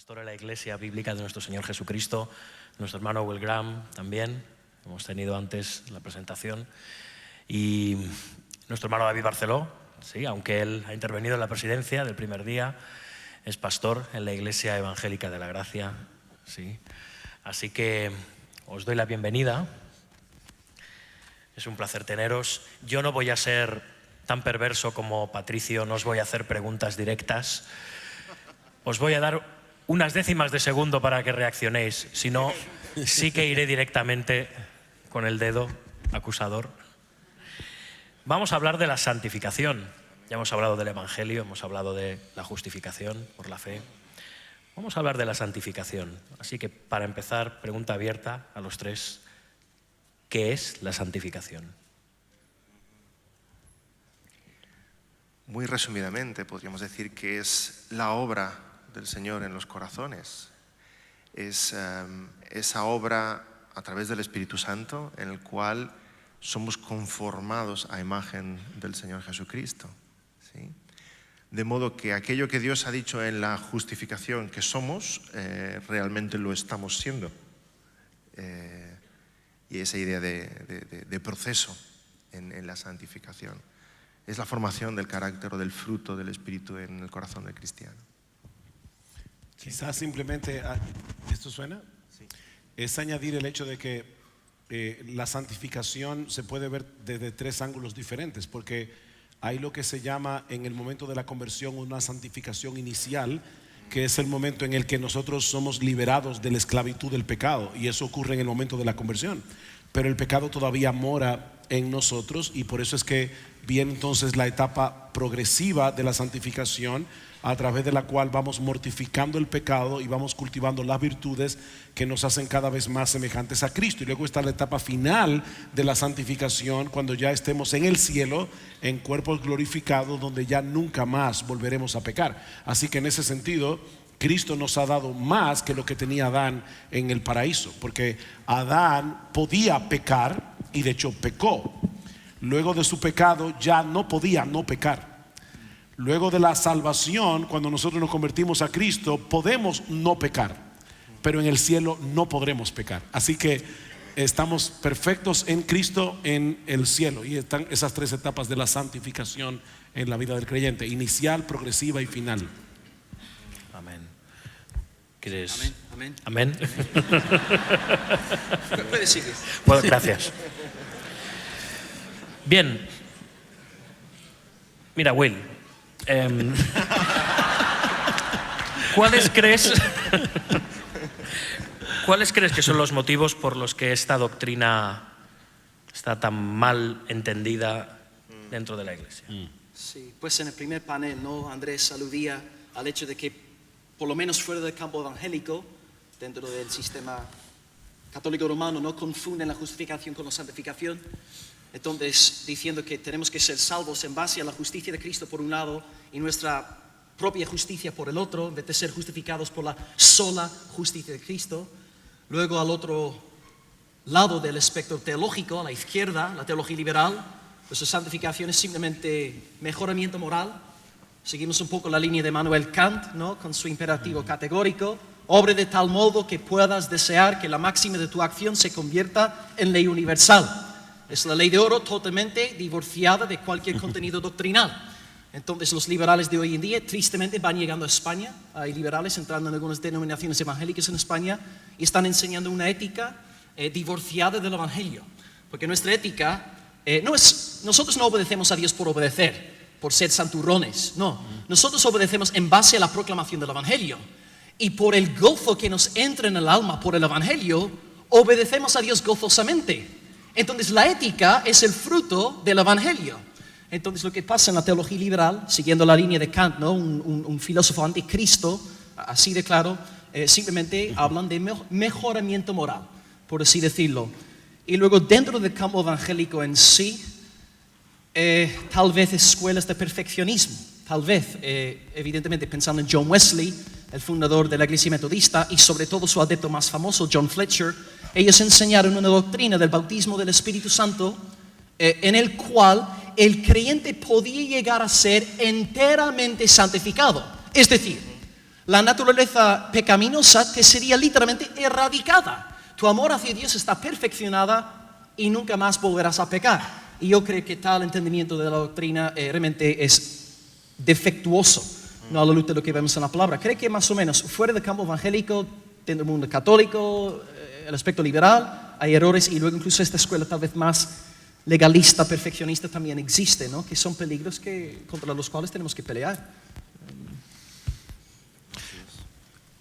pastor de la Iglesia Bíblica de nuestro Señor Jesucristo, nuestro hermano Will Graham también, hemos tenido antes la presentación, y nuestro hermano David Barceló, sí, aunque él ha intervenido en la presidencia del primer día, es pastor en la Iglesia Evangélica de la Gracia, sí. Así que os doy la bienvenida, es un placer teneros. Yo no voy a ser tan perverso como Patricio, no os voy a hacer preguntas directas, os voy a dar unas décimas de segundo para que reaccionéis, si no, sí que iré directamente con el dedo acusador. Vamos a hablar de la santificación. Ya hemos hablado del Evangelio, hemos hablado de la justificación por la fe. Vamos a hablar de la santificación. Así que, para empezar, pregunta abierta a los tres. ¿Qué es la santificación? Muy resumidamente, podríamos decir que es la obra del Señor en los corazones. Es esa obra a través del Espíritu Santo en el cual somos conformados a imagen del Señor Jesucristo, ¿sí? De modo que aquello que Dios ha dicho en la justificación que somos, realmente lo estamos siendo. Y esa idea de proceso en la santificación es la formación del carácter o del fruto del Espíritu en el corazón del cristiano. Quizás simplemente, ¿esto suena? Sí. Es añadir el hecho de que la santificación se puede ver desde tres ángulos diferentes, porque hay lo que se llama en el momento de la conversión una santificación inicial, que es el momento en el que nosotros somos liberados de la esclavitud del pecado, y eso ocurre en el momento de la conversión, pero el pecado todavía mora en nosotros, y por eso es que viene entonces la etapa progresiva de la santificación, a través de la cual vamos mortificando el pecado y vamos cultivando las virtudes que nos hacen cada vez más semejantes a Cristo. Y luego está la etapa final de la santificación, cuando ya estemos en el cielo, en cuerpos glorificados, donde ya nunca más volveremos a pecar. Así que en ese sentido, Cristo nos ha dado más que lo que tenía Adán en el paraíso, porque Adán podía pecar y de hecho pecó. Luego de su pecado ya no podía no pecar. Luego de la salvación, cuando nosotros nos convertimos a Cristo, podemos no pecar, pero en el cielo no podremos pecar. Así que estamos perfectos en Cristo en el cielo, y están esas tres etapas de la santificación en la vida del creyente: inicial, progresiva y final. Amén. ¿Quieres? Amén. Amén. Puedes seguir. Bueno, gracias. Bien. Mira, Will. ¿Cuáles crees que son los motivos por los que esta doctrina está tan mal entendida dentro de la Iglesia? Sí, pues en el primer panel, ¿no? Andrés aludía al hecho de que, por lo menos fuera del campo evangélico, dentro del sistema católico romano, no confunden la justificación con la santificación. Entonces, diciendo que tenemos que ser salvos en base a la justicia de Cristo por un lado y nuestra propia justicia por el otro, en vez de ser justificados por la sola justicia de Cristo. Luego, al otro lado del espectro teológico, a la izquierda, la teología liberal, pues la santificación es simplemente mejoramiento moral. Seguimos un poco la línea de Immanuel Kant, ¿no? Con su imperativo categórico: obre de tal modo que puedas desear que la máxima de tu acción se convierta en ley universal. Es la ley de oro totalmente divorciada de cualquier contenido doctrinal. Entonces los liberales de hoy en día tristemente van llegando a España. Hay liberales entrando en algunas denominaciones evangélicas en España y están enseñando una ética divorciada del Evangelio. Porque nuestra ética nosotros no obedecemos a Dios por obedecer, por ser santurrones. No, nosotros obedecemos en base a la proclamación del Evangelio. Y por el gozo que nos entra en el alma por el Evangelio, obedecemos a Dios gozosamente. Entonces la ética es el fruto del Evangelio. Entonces lo que pasa en la teología liberal, siguiendo la línea de Kant, ¿no? un filósofo anticristo, así de claro, simplemente hablan de mejoramiento moral, por así decirlo. Y luego dentro del campo evangélico en sí, tal vez escuelas de perfeccionismo, tal vez, evidentemente pensando en John Wesley, el fundador de la Iglesia Metodista, y sobre todo su adepto más famoso, John Fletcher. Ellos enseñaron una doctrina del bautismo del Espíritu Santo en el cual el creyente podía llegar a ser enteramente santificado. Es decir, la naturaleza pecaminosa te sería literalmente erradicada. Tu amor hacia Dios está perfeccionada y nunca más volverás a pecar. Y yo creo que tal entendimiento de la doctrina realmente es defectuoso, no a la luz de lo que vemos en la palabra. Creo que más o menos fuera del campo evangélico, dentro del mundo católico, el aspecto liberal, hay errores, y luego incluso esta escuela tal vez más legalista, perfeccionista también existe, ¿no? Que son peligros contra los cuales tenemos que pelear.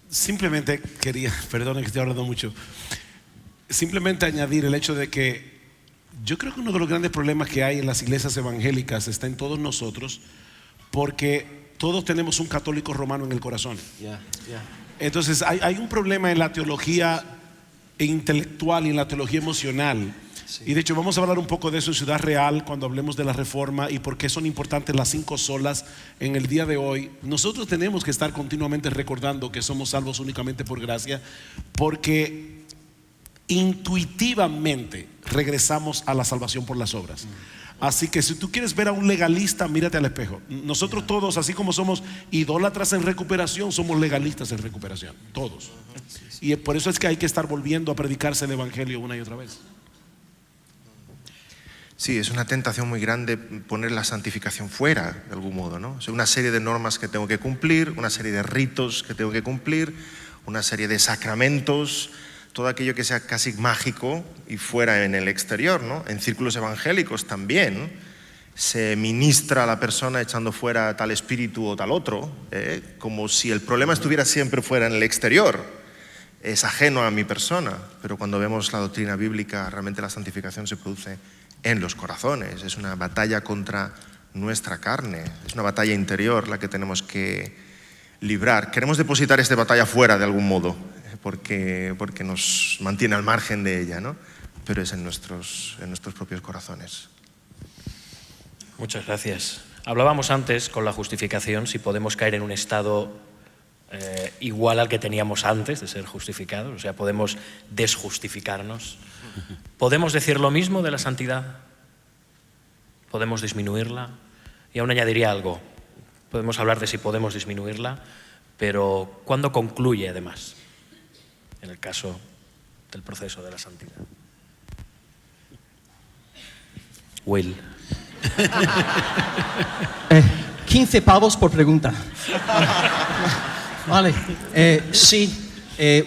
Simplemente quería, perdón que estoy hablando mucho, simplemente añadir el hecho de que yo creo que uno de los grandes problemas que hay en las iglesias evangélicas está en todos nosotros, porque todos tenemos un católico romano en el corazón. Entonces hay un problema en la teología intelectual y en la teología emocional. Y de hecho vamos a hablar un poco de eso en Ciudad Real cuando hablemos de la reforma y por qué son importantes las 5 solas en el día de hoy. Nosotros tenemos que estar continuamente recordando que somos salvos únicamente por gracia, porque intuitivamente regresamos a la salvación por las obras. Así que si tú quieres ver a un legalista, mírate al espejo. Nosotros todos, así como somos idólatras en recuperación, somos legalistas en recuperación, todos. Y por eso es que hay que estar volviendo a predicarse el evangelio una y otra vez. Sí, es una tentación muy grande poner la santificación fuera, de algún modo, ¿no? O sea, una serie de normas que tengo que cumplir, una serie de ritos que tengo que cumplir, una serie de sacramentos, todo aquello que sea casi mágico y fuera en el exterior, ¿no? En círculos evangélicos también se ministra a la persona echando fuera tal espíritu o tal otro, como si el problema estuviera siempre fuera en el exterior. Es ajeno a mi persona, pero cuando vemos la doctrina bíblica, realmente la santificación se produce en los corazones. Es una batalla contra nuestra carne, es una batalla interior la que tenemos que librar. Queremos depositar esta batalla fuera de algún modo, porque nos mantiene al margen de ella, ¿no? Pero es en nuestros propios corazones. Muchas gracias. Hablábamos antes con la justificación si podemos caer en un estado igual al que teníamos antes de ser justificados, o sea, podemos desjustificarnos. ¿Podemos decir lo mismo de la santidad? ¿Podemos disminuirla? Y aún añadiría algo. Podemos hablar de si podemos disminuirla, pero ¿cuándo concluye además? En el caso del proceso de la santidad. Will. 15 pavos por pregunta. Vale, sí.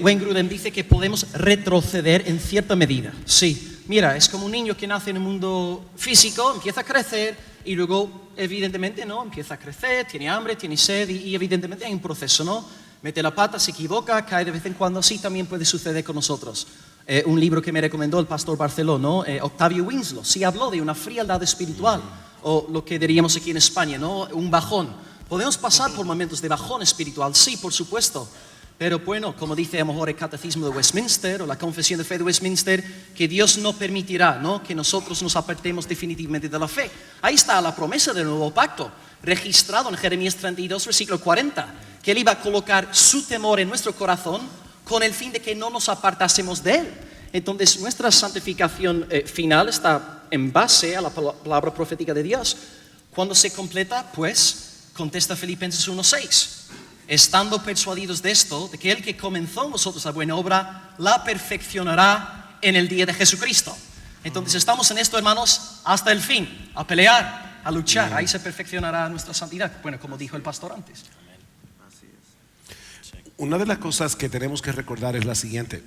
Wayne Grudem dice que podemos retroceder en cierta medida. Sí, mira, es como un niño que nace en el mundo físico, empieza a crecer y luego, evidentemente, ¿no? Empieza a crecer, tiene hambre, tiene sed y evidentemente hay un proceso, ¿no? Mete la pata, se equivoca, cae de vez en cuando. Sí, también puede suceder con nosotros. Un libro que me recomendó el pastor Barceló, ¿no? Octavio Winslow, sí habló de una frialdad espiritual, o lo que diríamos aquí en España, ¿no? Un bajón. Podemos pasar por momentos de bajón espiritual, sí, por supuesto. Pero bueno, como dice a lo mejor el Catecismo de Westminster o la Confesión de Fe de Westminster, que Dios no permitirá, ¿no?, que nosotros nos apartemos definitivamente de la fe. Ahí está la promesa del nuevo pacto, registrado en Jeremías 32, versículo 40, que Él iba a colocar su temor en nuestro corazón con el fin de que no nos apartásemos de Él. Entonces, nuestra santificación final está en base a la palabra profética de Dios. Cuando se completa, pues, contesta Filipenses 1:6. Estando persuadidos de esto, de que el que comenzó en vosotros la buena obra, la perfeccionará en el día de Jesucristo. Entonces estamos en esto, hermanos, hasta el fin, a pelear, a luchar. Ahí se perfeccionará nuestra santidad, bueno, como dijo el pastor antes. Una de las cosas que tenemos que recordar es la siguiente: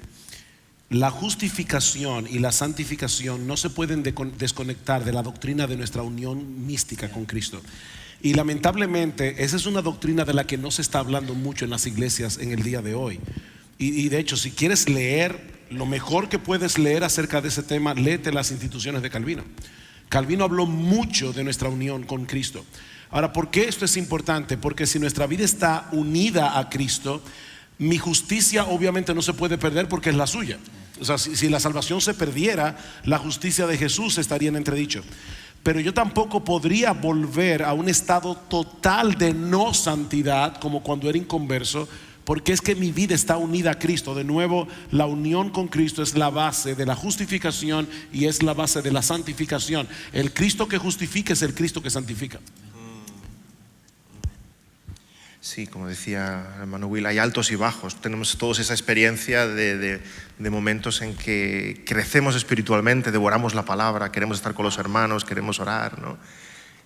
la justificación y la santificación no se pueden desconectar de la doctrina de nuestra unión mística con Cristo. Y lamentablemente esa es una doctrina de la que no se está hablando mucho en las iglesias en el día de hoy. Y de hecho, si quieres leer, lo mejor que puedes leer acerca de ese tema, léete las instituciones de Calvino. Calvino habló mucho de nuestra unión con Cristo. Ahora, ¿por qué esto es importante? Porque si nuestra vida está unida a Cristo, mi justicia obviamente no se puede perder porque es la suya. O sea, si la salvación se perdiera, la justicia de Jesús estaría en entredicho. Pero yo tampoco podría volver a un estado total de no santidad como cuando era inconverso, porque es que mi vida está unida a Cristo. De nuevo, la unión con Cristo es la base de la justificación y es la base de la santificación. El Cristo que justifica es el Cristo que santifica. Sí, como decía el hermano Will, hay altos y bajos. Tenemos todos esa experiencia de momentos en que crecemos espiritualmente, devoramos la palabra, queremos estar con los hermanos, queremos orar, ¿no?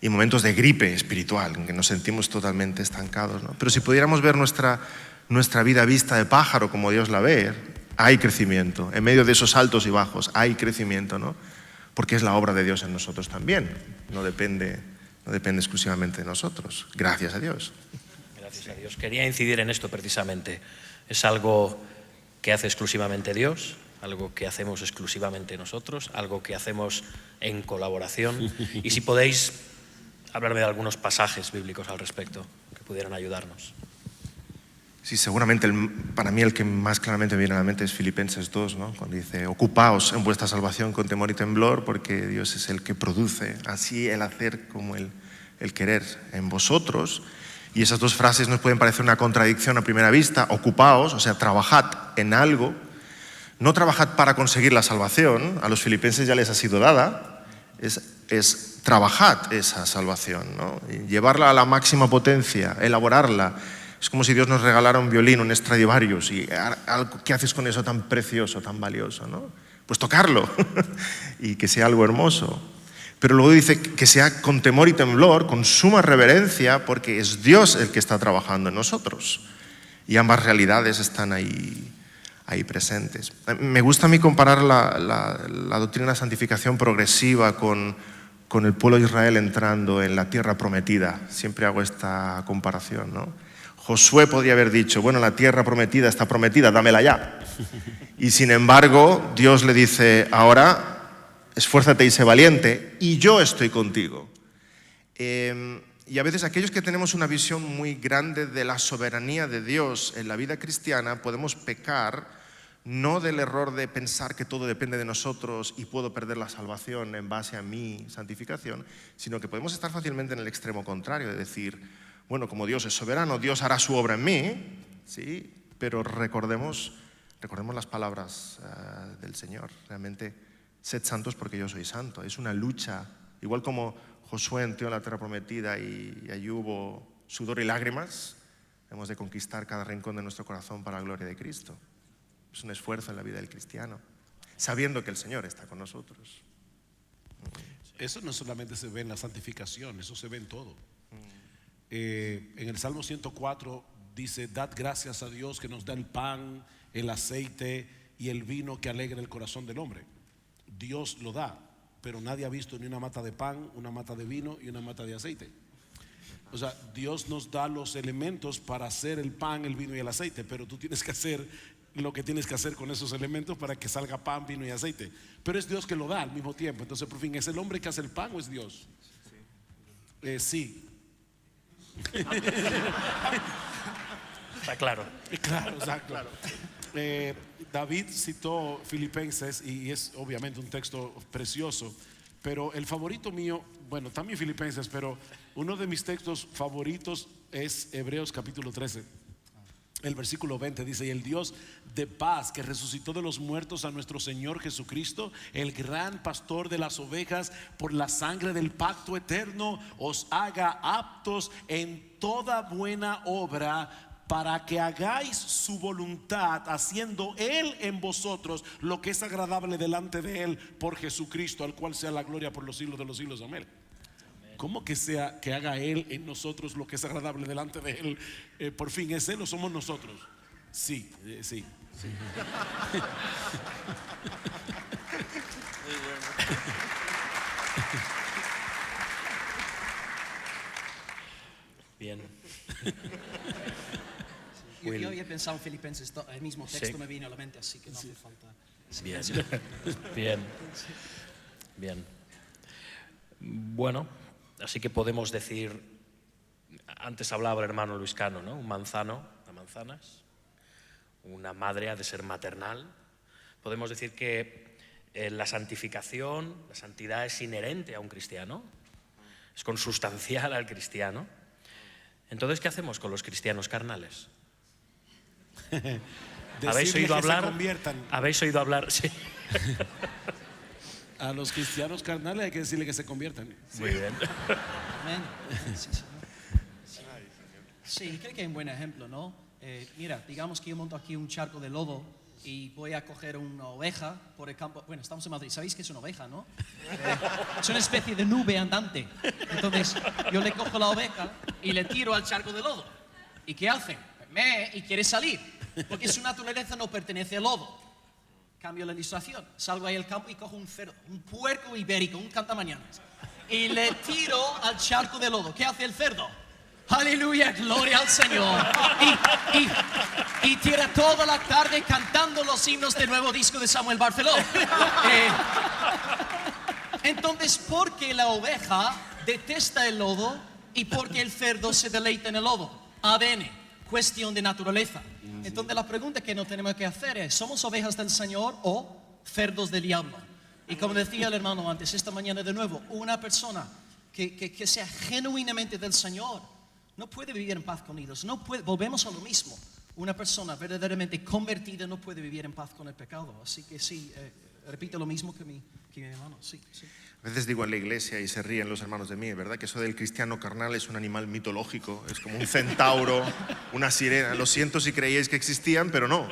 Y momentos de gripe espiritual, en que nos sentimos totalmente estancados, ¿no? Pero si pudiéramos ver nuestra vida vista de pájaro como Dios la ve, hay crecimiento. En medio de esos altos y bajos hay crecimiento, ¿no? Porque es la obra de Dios en nosotros también. No depende exclusivamente de nosotros. Gracias a Dios. Gracias a Dios. Quería incidir en esto precisamente. Es algo que hace exclusivamente Dios, algo que hacemos exclusivamente nosotros, algo que hacemos en colaboración. Y si podéis hablarme de algunos pasajes bíblicos al respecto que pudieran ayudarnos. Sí, seguramente para mí el que más claramente me viene a la mente es Filipenses 2, ¿no? Cuando dice: ocupaos en vuestra salvación con temor y temblor, porque Dios es el que produce así el hacer como el querer en vosotros. Y esas dos frases nos pueden parecer una contradicción a primera vista. Ocupaos, o sea, trabajad en algo. No trabajad para conseguir la salvación, a los filipenses ya les ha sido dada. Es trabajad esa salvación, ¿no? Y llevarla a la máxima potencia, elaborarla. Es como si Dios nos regalara un violín, un Stradivarius, y ¿qué haces con eso tan precioso, tan valioso, ¿no? Pues tocarlo y que sea algo hermoso. Pero luego dice que sea con temor y temblor, con suma reverencia, porque es Dios el que está trabajando en nosotros. Y ambas realidades están ahí presentes. Me gusta a mí comparar la doctrina de la santificación progresiva con el pueblo de Israel entrando en la tierra prometida. Siempre hago esta comparación, ¿no? Josué podía haber dicho: bueno, la tierra prometida está prometida, dámela ya. Y sin embargo, Dios le dice: ahora esfuérzate y sé valiente, y yo estoy contigo. Y a veces aquellos que tenemos una visión muy grande de la soberanía de Dios en la vida cristiana, podemos pecar no del error de pensar que todo depende de nosotros y puedo perder la salvación en base a mi santificación, sino que podemos estar fácilmente en el extremo contrario, de decir: bueno, como Dios es soberano, Dios hará su obra en mí, ¿sí? Pero recordemos las palabras del Señor. Realmente, sed santos porque yo soy santo. Es una lucha. Igual como Josué entró en la tierra prometida y allí hubo sudor y lágrimas, hemos de conquistar cada rincón de nuestro corazón para la gloria de Cristo. Es un esfuerzo en la vida del cristiano, sabiendo que el Señor está con nosotros. Eso no solamente se ve en la santificación, eso se ve en todo. En el Salmo 104 dice: dad gracias a Dios que nos da el pan, el aceite y el vino que alegra el corazón del hombre. Dios lo da, pero nadie ha visto ni una mata de pan, una mata de vino y una mata de aceite. O sea, Dios nos da los elementos para hacer el pan, el vino y el aceite, pero tú tienes que hacer lo que tienes que hacer con esos elementos para que salga pan, vino y aceite. Pero es Dios que lo da al mismo tiempo. Entonces, por fin, ¿es el hombre que hace el pan o es Dios? Sí. Está claro. Claro, exacto. David citó Filipenses y es obviamente un texto precioso, pero el favorito mío, bueno, también Filipenses, pero uno de mis textos favoritos es Hebreos capítulo 13. El versículo 20 dice: y el Dios de paz, que resucitó de los muertos a nuestro Señor Jesucristo, el gran pastor de las ovejas, por la sangre del pacto eterno, os haga aptos en toda buena obra, para que hagáis su voluntad, haciendo Él en vosotros lo que es agradable delante de Él, por Jesucristo, al cual sea la gloria por los siglos de los siglos. Amén. ¿Cómo que haga Él en nosotros lo que es agradable delante de Él? Por fin, ¿es Él o somos nosotros? Sí. Bien. Yo había pensado en Filipenses, el mismo texto Sí. me vino a la mente, así que no hace falta. Bien. Bueno, así que podemos decir, antes hablaba el hermano Luis Cano, ¿no? Un manzano, una manzanas, una madre ha de ser maternal. Podemos decir que la santificación, la santidad es inherente a un cristiano, es consustancial al cristiano. Entonces, ¿qué hacemos con los cristianos carnales? ¿Habéis oído hablar? ¿Habéis oído hablar? Sí. A los cristianos carnales hay que decirle que se conviertan. Muy bien. Amén. Sí, Señor. Sí, creo que es un buen ejemplo, ¿no? Mira, digamos que yo monto aquí un charco de lodo y voy a coger una oveja por el campo. Bueno, estamos en Madrid, ¿sabéis qué es una oveja, no? Es una especie de nube andante. Entonces, yo le cojo la oveja y le tiro al charco de lodo. ¿Y qué hace? Y quiere salir, porque su naturaleza no pertenece al lodo. Cambio la ilustración, salgo ahí al campo y cojo un cerdo, un puerco ibérico, un cantamañanas, y le tiro al charco de lodo. ¿Qué hace el cerdo? Aleluya, gloria al Señor. Y tira toda la tarde cantando los himnos del nuevo disco de Samuel Barceló. Entonces, ¿por qué la oveja detesta el lodo y por qué el cerdo se deleita en el lodo? ADN, cuestión de naturaleza. Entonces la pregunta que nos tenemos que hacer es, ¿somos ovejas del Señor o cerdos del diablo? Y como decía el hermano antes, esta mañana de nuevo, una persona que sea genuinamente del Señor no puede vivir en paz con ellos. Volvemos a lo mismo. Una persona verdaderamente convertida no puede vivir en paz con el pecado. Así que sí, repito lo mismo que mi hermano. Sí. A veces digo en la iglesia y se ríen los hermanos de mí, ¿verdad? Que eso del cristiano carnal es un animal mitológico, es como un centauro, una sirena. Lo siento si creíais que existían, pero no.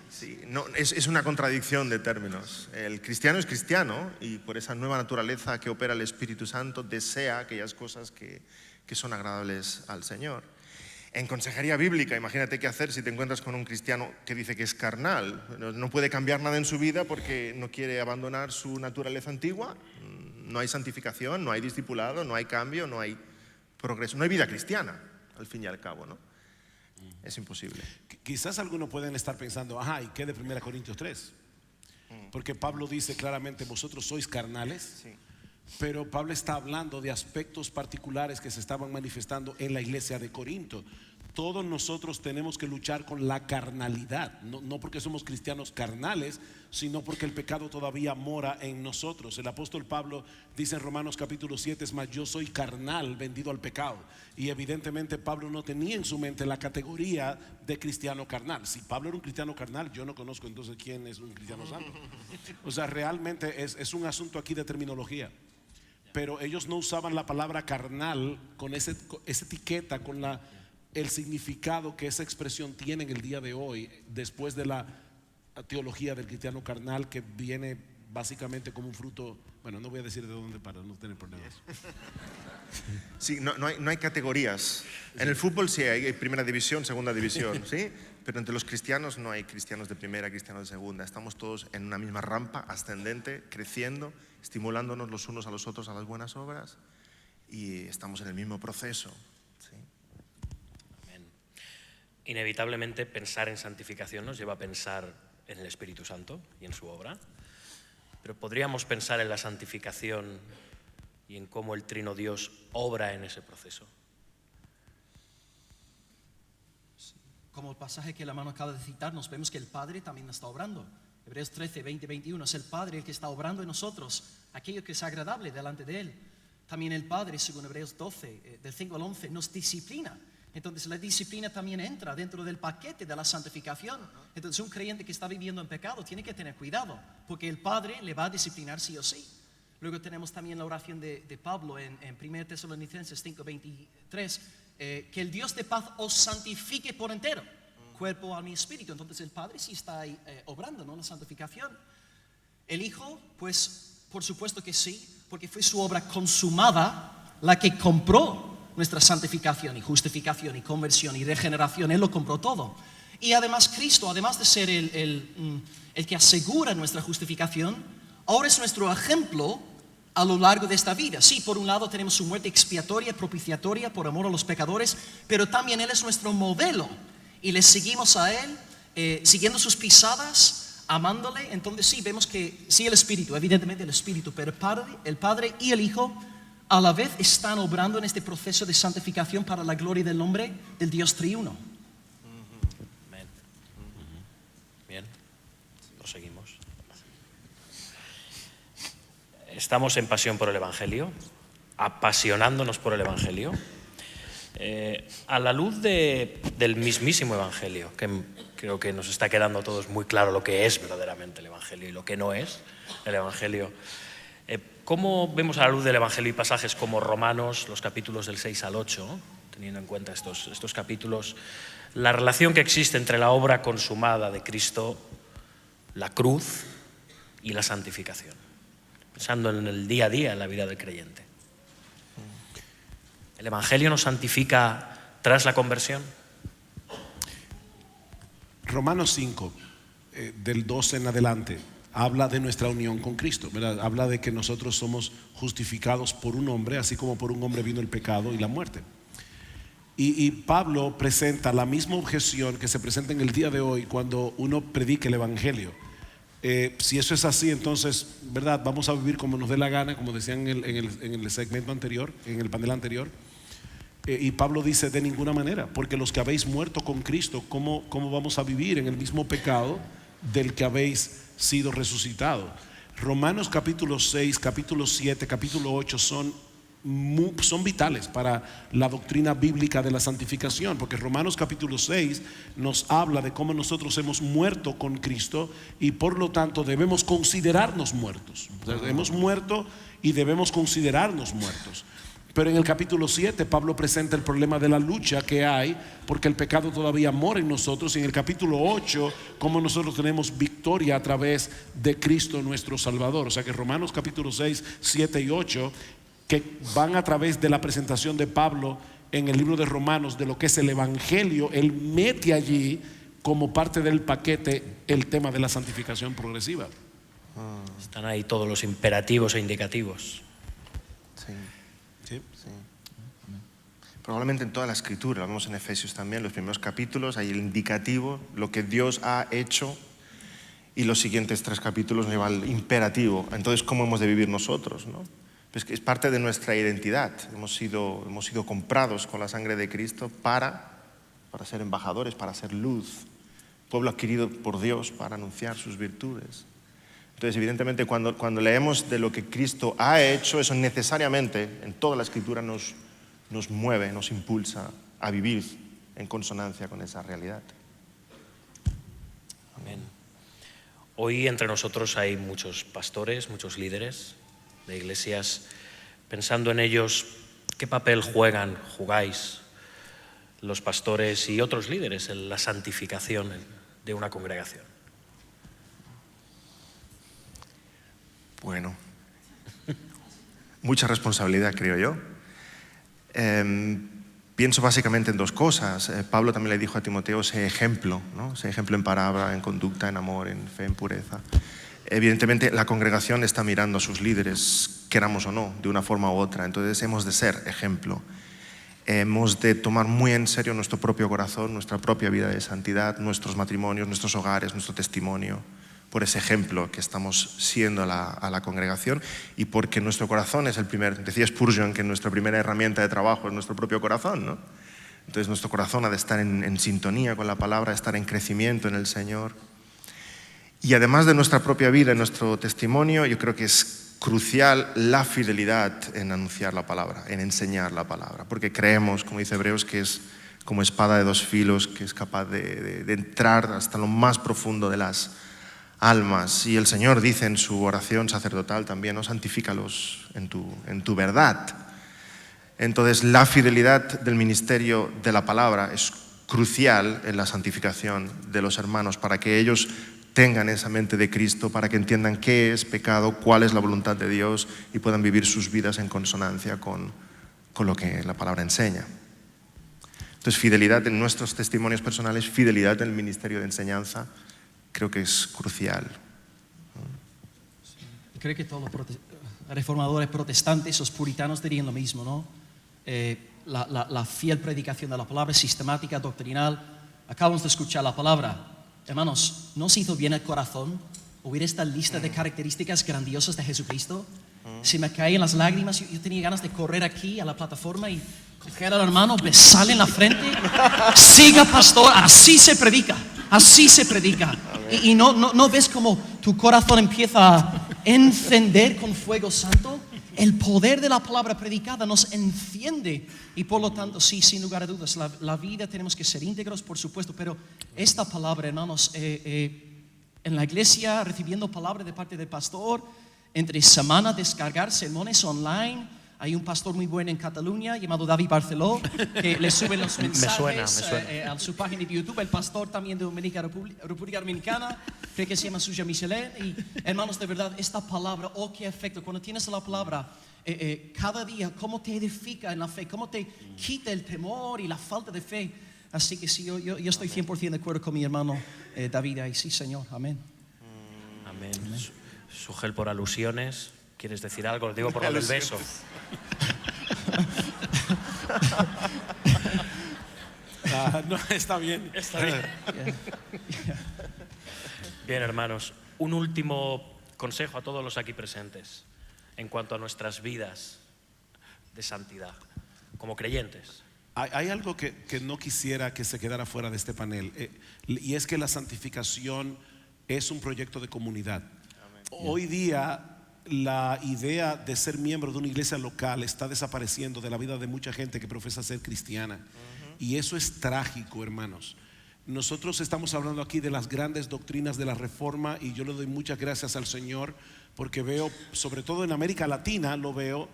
Sí, no, es una contradicción de términos. El cristiano es cristiano y por esa nueva naturaleza que opera el Espíritu Santo desea aquellas cosas que son agradables al Señor. En consejería bíblica, imagínate qué hacer si te encuentras con un cristiano que dice que es carnal. No puede cambiar nada en su vida porque no quiere abandonar su naturaleza antigua. No hay santificación, no hay discipulado, no hay cambio, no hay progreso. No hay vida cristiana, al fin y al cabo, ¿no? Es imposible. Quizás algunos pueden estar pensando, ¿y qué de 1 Corintios 3? Porque Pablo dice claramente, vosotros sois carnales. Sí. Pero Pablo está hablando de aspectos particulares que se estaban manifestando en la iglesia de Corinto. Todos nosotros tenemos que luchar con la carnalidad, no porque somos cristianos carnales, sino porque el pecado todavía mora en nosotros. El apóstol Pablo dice en Romanos capítulo 7, es más, yo soy carnal, vendido al pecado. Y evidentemente Pablo no tenía en su mente la categoría de cristiano carnal. Si Pablo era un cristiano carnal, yo no conozco entonces quién es un cristiano santo. O sea, realmente es un asunto aquí de terminología. Pero ellos no usaban la palabra carnal con esa etiqueta, con el significado que esa expresión tiene en el día de hoy, después de la teología del cristiano carnal, que viene básicamente como un fruto. Bueno, no voy a decir de dónde para no tener problemas. Sí, no hay categorías. En el fútbol sí hay primera división, segunda división, ¿sí? Pero entre los cristianos no hay cristianos de primera, cristianos de segunda. Estamos todos en una misma rampa ascendente, creciendo, estimulándonos los unos a los otros a las buenas obras y estamos en el mismo proceso, ¿sí? Amén. Inevitablemente pensar en santificación nos lleva a pensar en el Espíritu Santo y en su obra, pero podríamos pensar en la santificación y en cómo el Trino Dios obra en ese proceso. Como el pasaje que la hermano acaba de citar, nos vemos que el Padre también está obrando. Hebreos 13, 20, 21, es el Padre el que está obrando en nosotros aquello que es agradable delante de Él. También el Padre, según Hebreos 12, del 5 al 11, nos disciplina. Entonces la disciplina también entra dentro del paquete de la santificación. Entonces un creyente que está viviendo en pecado tiene que tener cuidado, porque el Padre le va a disciplinar sí o sí. Luego tenemos también la oración de Pablo en 1 Tesalonicenses 5, 23, que el Dios de paz os santifique por entero, cuerpo, alma y espíritu. Entonces el Padre sí está ahí, obrando, ¿no?, la santificación. El Hijo, pues por supuesto que sí, porque fue su obra consumada la que compró nuestra santificación y justificación y conversión y regeneración. Él lo compró todo. Y además Cristo, además de ser el que asegura nuestra justificación, ahora es nuestro ejemplo a lo largo de esta vida. Sí, por un lado tenemos su muerte expiatoria, propiciatoria por amor a los pecadores, pero también Él es nuestro modelo y le seguimos a Él, siguiendo sus pisadas, amándole. Entonces sí, vemos que sí, el Espíritu, evidentemente el Espíritu, pero el Padre y el Hijo a la vez están obrando en este proceso de santificación para la gloria del nombre del Dios triuno. Amén. Bien, proseguimos. Estamos en pasión por el Evangelio, apasionándonos por el Evangelio, a la luz del mismísimo Evangelio, que creo que nos está quedando a todos muy claro lo que es verdaderamente el Evangelio y lo que no es el Evangelio. ¿Cómo vemos a la luz del Evangelio y pasajes como Romanos, los capítulos del 6 al 8, teniendo en cuenta estos capítulos, la relación que existe entre la obra consumada de Cristo, la cruz y la santificación, pensando en el día a día, en la vida del creyente. ¿El Evangelio nos santifica tras la conversión? Romanos 5, del 12 en adelante, habla de nuestra unión con Cristo, ¿verdad? Habla de que nosotros somos justificados por un hombre, así como por un hombre vino el pecado y la muerte. Y Pablo presenta la misma objeción que se presenta en el día de hoy cuando uno predica el Evangelio. Si eso es así, entonces, ¿verdad? Vamos a vivir como nos dé la gana, como decían en el segmento anterior, en el panel anterior. Y Pablo dice: de ninguna manera, porque los que habéis muerto con Cristo, ¿cómo vamos a vivir en el mismo pecado del que habéis sido resucitados? Romanos capítulo 6, capítulo 7, capítulo 8 son vitales para la doctrina bíblica de la santificación, porque Romanos capítulo 6 nos habla de cómo nosotros hemos muerto con Cristo y por lo tanto debemos considerarnos muertos. O sea, hemos muerto y debemos considerarnos muertos. Pero en el capítulo 7 Pablo presenta el problema de la lucha que hay, porque el pecado todavía mora en nosotros. Y en el capítulo 8, cómo nosotros tenemos victoria a través de Cristo nuestro Salvador. O sea que Romanos capítulo 6, 7 y 8, que van a través de la presentación de Pablo en el libro de Romanos de lo que es el Evangelio, él mete allí como parte del paquete el tema de la santificación progresiva. Están ahí todos los imperativos e indicativos. Sí. ¿Sí? Sí. Probablemente en toda la escritura, lo vemos en Efesios también, los primeros capítulos, hay el indicativo, lo que Dios ha hecho, y los siguientes 3 capítulos nos lleva al imperativo. Entonces, ¿cómo hemos de vivir nosotros, no? Pues que es parte de nuestra identidad. Hemos sido comprados con la sangre de Cristo para ser embajadores, para ser luz, pueblo adquirido por Dios para anunciar sus virtudes. Entonces, evidentemente, cuando leemos de lo que Cristo ha hecho, eso necesariamente en toda la Escritura nos mueve, nos impulsa a vivir en consonancia con esa realidad. Amén. Hoy entre nosotros hay muchos pastores, muchos líderes de iglesias. Pensando en ellos, ¿qué papel jugáis los pastores y otros líderes en la santificación de una congregación? Bueno, mucha responsabilidad, creo yo. Pienso básicamente en 2 cosas. Pablo también le dijo a Timoteo: sé ejemplo, ¿no? Sé ejemplo en palabra, en conducta, en amor, en fe, en pureza. Evidentemente la congregación está mirando a sus líderes, queramos o no, de una forma u otra. Entonces hemos de ser ejemplo. Hemos de tomar muy en serio nuestro propio corazón, nuestra propia vida de santidad, nuestros matrimonios, nuestros hogares, nuestro testimonio, por ese ejemplo que estamos siendo a la congregación, y porque nuestro corazón es decía Spurgeon que nuestra primera herramienta de trabajo es nuestro propio corazón, ¿no? Entonces nuestro corazón ha de estar en sintonía con la palabra, estar en crecimiento en el Señor. Y además de nuestra propia vida, en nuestro testimonio, yo creo que es crucial la fidelidad en anunciar la palabra, en enseñar la palabra, porque creemos, como dice Hebreos, que es como espada de 2 filos, que es capaz de entrar hasta lo más profundo de las almas. Y el Señor dice en su oración sacerdotal también, ¿no? Santifícalos en tu verdad. Entonces la fidelidad del ministerio de la palabra es crucial en la santificación de los hermanos, para que ellos tengan esa mente de Cristo, para que entiendan qué es pecado, cuál es la voluntad de Dios, y puedan vivir sus vidas en consonancia con lo que la palabra enseña. Entonces, fidelidad en nuestros testimonios personales, fidelidad en el ministerio de enseñanza, creo que es crucial. Creo que todos los reformadores protestantes, los puritanos dirían lo mismo, ¿no? La fiel predicación de la palabra, sistemática, doctrinal. Acabamos de escuchar la palabra. Hermanos, ¿no se hizo bien el corazón oír esta lista de características grandiosas de Jesucristo? Se me caían las lágrimas. Yo tenía ganas de correr aquí a la plataforma y coger al hermano, besarle en la frente. Siga, pastor, así se predica. Así se predica. Y no ves cómo tu corazón empieza a encender con fuego santo. El poder de la palabra predicada nos enciende, y por lo tanto, sí, sin lugar a dudas, la vida tenemos que ser íntegros, por supuesto, pero esta palabra, hermanos, en la iglesia, recibiendo palabra de parte del pastor, entre semana descargar sermones online, Hay un pastor muy bueno en Cataluña llamado David Barceló que le sube los mensajes me suena. a su página de YouTube. El pastor también de República Dominicana, creo que se llama Suja Michelin. Y hermanos, de verdad, esta palabra, oh, qué efecto. Cuando tienes la palabra, cada día, cómo te edifica en la fe, cómo te quita el temor y la falta de fe. Así que sí, yo estoy 100% de acuerdo con mi hermano David ahí. Sí, Señor, amén. Amén. Sugel, por alusiones, ¿quieres decir algo? Lo digo por lo del beso. No, está bien. Está bien. Bien, hermanos, un último consejo a todos los aquí presentes en cuanto a nuestras vidas de santidad, como creyentes. Hay algo que no quisiera que se quedara fuera de este panel, y es que la santificación es un proyecto de comunidad. Hoy día la idea de ser miembro de una iglesia local está desapareciendo de la vida de mucha gente que profesa ser cristiana. Y eso es trágico, hermanos. Nosotros estamos hablando aquí de las grandes doctrinas de la Reforma, y yo le doy muchas gracias al Señor porque veo, sobre todo en América Latina, lo veo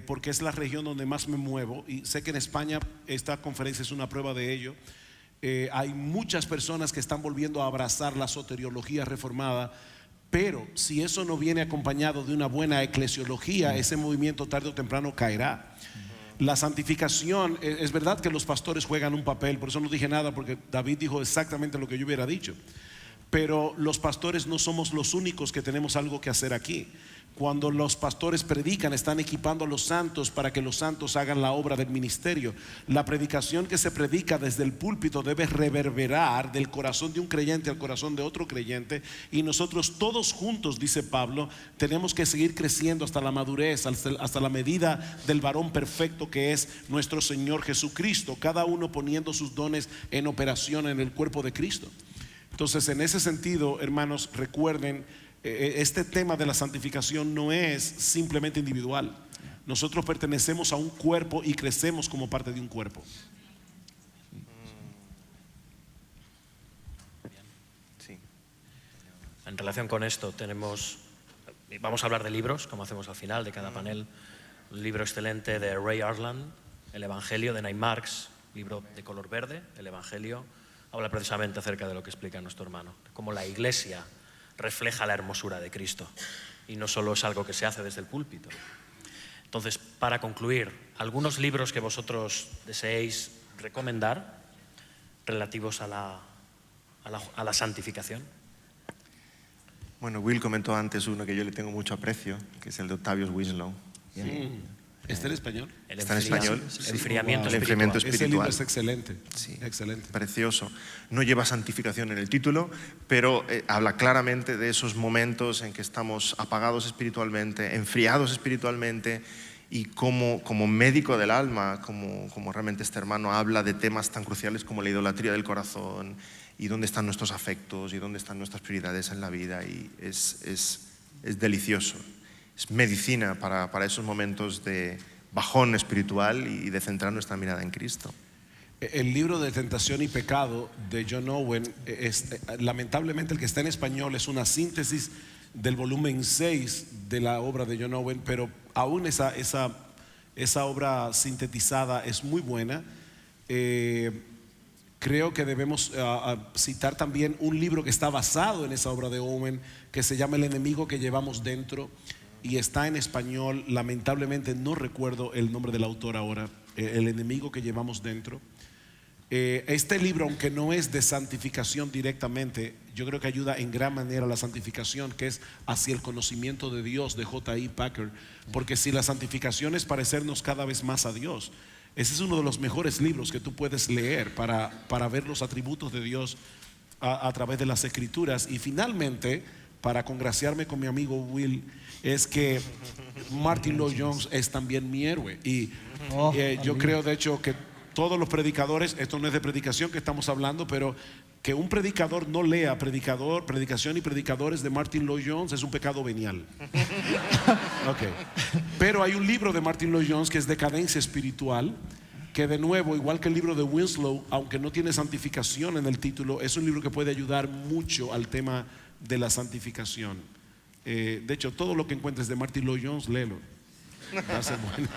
porque es la región donde más me muevo, y sé que en España esta conferencia es una prueba de ello. Hay muchas personas que están volviendo a abrazar la soteriología reformada, pero si eso no viene acompañado de una buena eclesiología, ese movimiento tarde o temprano caerá. La santificación, es verdad que los pastores juegan un papel, por eso no dije nada, porque David dijo exactamente lo que yo hubiera dicho. Pero los pastores no somos los únicos que tenemos algo que hacer aquí. Cuando los pastores predican, están equipando a los santos para que los santos hagan la obra del ministerio. La predicación que se predica desde el púlpito debe reverberar del corazón de un creyente al corazón de otro creyente, y nosotros todos juntos, dice Pablo, tenemos que seguir creciendo hasta la madurez, hasta la medida del varón perfecto que es nuestro Señor Jesucristo, cada uno poniendo sus dones en operación en el cuerpo de Cristo. Entonces, en ese sentido, hermanos, recuerden, este tema de la santificación no es simplemente individual. Nosotros pertenecemos a un cuerpo y crecemos como parte de un cuerpo. Sí. En relación con esto, vamos a hablar de libros, como hacemos al final de cada panel. Un libro excelente de Ray Arland, El Evangelio, de Neil Marks, libro de color verde, El Evangelio. Habla precisamente acerca de lo que explica nuestro hermano, cómo la iglesia refleja la hermosura de Cristo y no solo es algo que se hace desde el púlpito. Entonces, para concluir, algunos libros que vosotros deseéis recomendar relativos a la santificación. Bueno, Will comentó antes uno que yo le tengo mucho aprecio, que es el de Octavius Winslow. ¿Está en español? Está en español. El enfriamiento El enfriamiento espiritual. Ese libro espiritual. es excelente. Sí, Excelente. precioso. No lleva santificación en el título, pero habla claramente de esos momentos en que estamos apagados espiritualmente, enfriados espiritualmente, y como médico del alma, como realmente este hermano habla de temas tan cruciales como la idolatría del corazón, y dónde están nuestros afectos, y dónde están nuestras prioridades en la vida, y es delicioso. Es medicina para esos momentos de bajón espiritual y de centrar nuestra mirada en Cristo. El libro de Tentación y Pecado de John Owen lamentablemente el que está en español es una síntesis del volumen 6 de la obra de John Owen, pero aún esa obra sintetizada es muy buena. Creo que debemos citar también un libro que está basado en esa obra de Owen, que se llama El enemigo que llevamos dentro, y está en español. Lamentablemente no recuerdo el nombre del autor ahora. El enemigo que llevamos dentro. Este libro, aunque no es de santificación directamente, yo creo que ayuda en gran manera a la santificación, que es hacia el conocimiento de Dios, de J.I. Packer. Porque si la santificación es parecernos cada vez más a Dios, ese es uno de los mejores libros que tú puedes leer para ver los atributos de Dios a través de las Escrituras. Y finalmente, para congraciarme con mi amigo Will, es que Martin Lloyd-Jones es también mi héroe. Y yo creo, de hecho, que todos los predicadores, esto no es de predicación que estamos hablando, pero que un predicador no lea predicación y predicadores de Martin Lloyd-Jones es un pecado venial. Okay. Pero hay un libro de Martin Lloyd-Jones que es Decadencia Espiritual, que de nuevo, igual que el libro de Winslow, aunque no tiene santificación en el título, es un libro que puede ayudar mucho al tema de la santificación. De hecho, todo lo que encuentres de Martin Lloyd-Jones, léelo. Va a ser bueno.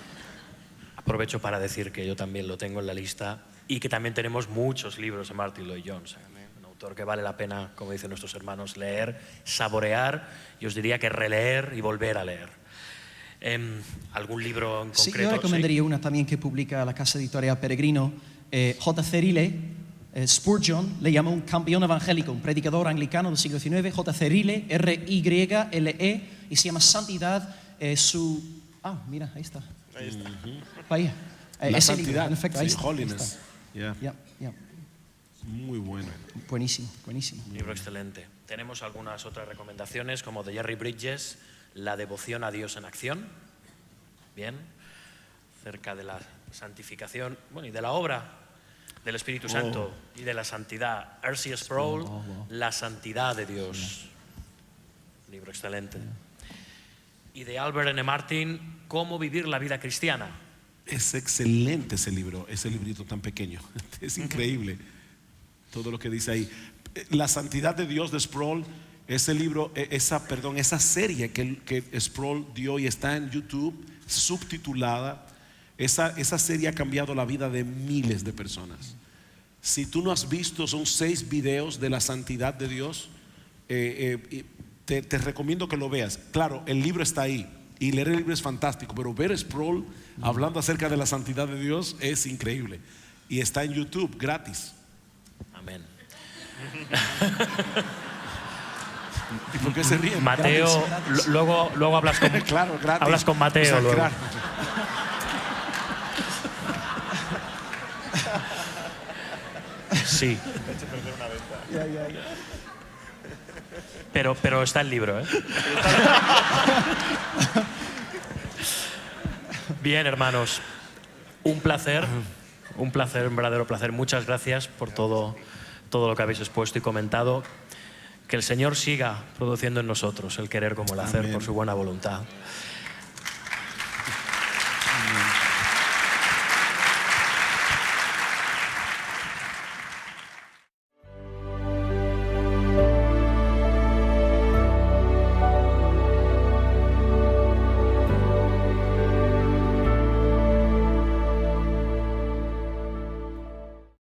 Aprovecho para decir que yo también lo tengo en la lista y que también tenemos muchos libros de Martin Lloyd-Jones. Un autor que vale la pena, como dicen nuestros hermanos, leer, saborear y os diría que releer y volver a leer. ¿Algún libro en Sí, concreto? yo recomendaría una también que publica la casa editorial Peregrino. J.C. Ryle, Spurgeon, le llama un campeón evangélico, un predicador anglicano del siglo XIX. J.C. Ryle, R-Y-L-E, y se llama Santidad. Mira, ahí está. Ahí está. Vaya. La Ese libro, santidad, en efecto, ahí sí, está. holiness. Yeah. Ya. Muy bueno. Buenísimo, buenísimo. Libro excelente. Tenemos algunas otras recomendaciones, como de Jerry Bridges, La devoción a Dios en acción. Bien. Cerca de la santificación, bueno, y de la obra del Espíritu Santo y de la santidad. R.C. Sproul, La santidad de Dios. Libro excelente. Y de Albert N. Martin, Cómo vivir la vida cristiana. Es excelente ese libro, ese librito tan pequeño. Es increíble todo lo que dice ahí. La santidad de Dios de Sproul, ese libro, esa serie que Sproul dio y está en YouTube, subtitulada. Esa serie ha cambiado la vida de miles de personas. Si tú no has visto, son 6 videos de la santidad de Dios. Te recomiendo que lo veas. Claro, el libro está ahí y leer el libro es fantástico, pero ver Sproul hablando acerca de la santidad de Dios es increíble. Y está en YouTube, gratis. Amén. ¿Y por qué se ríen? Mateo, Gratis. luego hablas con, Claro, gratis. hablas con Mateo. O sea, luego. claro. Sí. Pero está el libro, ¿eh? Bien, hermanos. Un placer, un verdadero placer. Muchas gracias por todo lo que habéis expuesto y comentado. Que el Señor siga produciendo en nosotros el querer como el hacer. Amén. Por su buena voluntad.